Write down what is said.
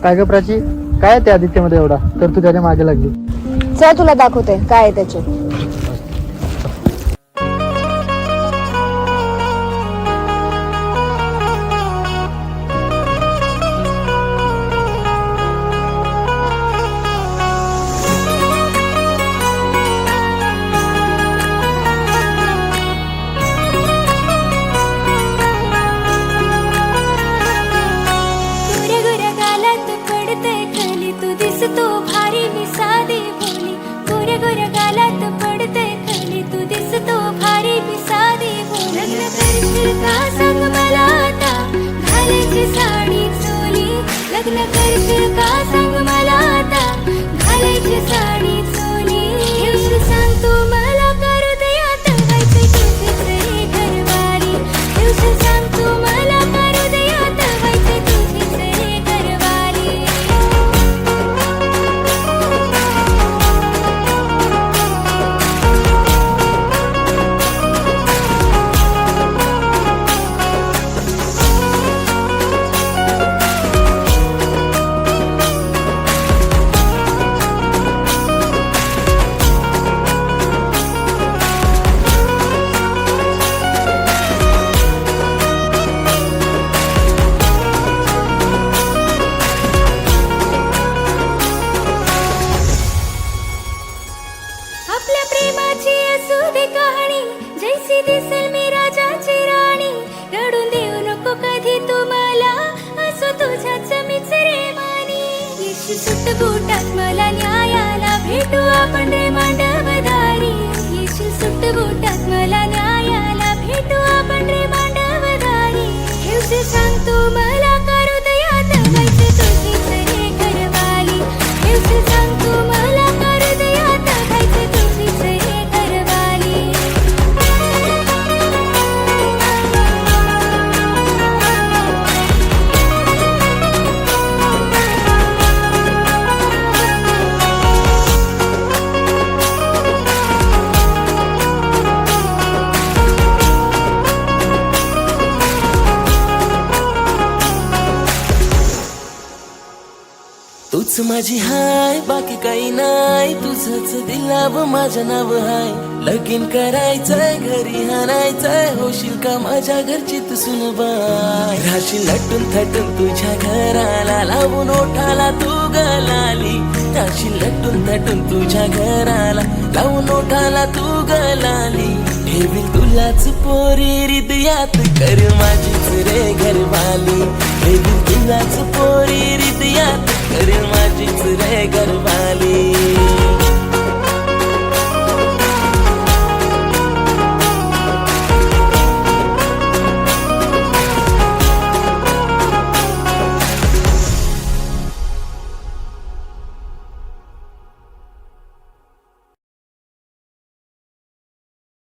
काय ग प्राची, काय आहे त्या आदित्यमध्ये एवढा तर तू त्याच्या मागे लागली? चल तुला दाखवते काय आहे त्याचे. दिसतो भारी मी साधी बोली, गोऱ्या गोऱ्या गालात पडते खाली तू दिसतो भारी मी साधी बोली. लग्न करशील का सांग मला आता, घालायची साडी चोली. लग्न करशील का सांग मला आता, घालायची साडी चोली. दिवशी सांग तू मला करू दयात व्हायचे तुझीच रे घरवाली. दिवशी सांग तू मला करू दयात व्हायचे तुझीच रे घरवाली. आपल्या प्रेमाची असू दे कहाणी, जैसी दिसेल मी राजाची राणी. रडून देऊ नको कधी तुम्हाला, असो तुझ्याच मीच रे मानी. येशी सुट बुटात मला न्यायाला, भेटू आपण रे मांडवधारी. येशी सुट बुटात मला न्यायाला, भेटू आपण रे मांडवधारी. हेवसे सांग तू मला करू दयात व्हायचे तुझीच रे घरवाली. हेवसे सांग तू मला करू दयात व्हायचे तुझीच रे घरवाली. तूच माझी हाय बाकी काही नाही, तुझंच दिलाव माझं नाव हाय. लगीन करायचंय घरी हाणायचंय, होशील का माझ्या घरची तू सुनबाय. राशील लटून थटून तुझ्या घराला, लावून ओठाला तू गलाली. राशील लटून थटून तुझ्या घराला, लावून ओठाला तू गलाली. ठेवील तुलाच पोरी हृदयात, कर माझीच रे घरवाली. ठेवील तुलाच पोरी हृदयात, कर माझीच रे घरवाली.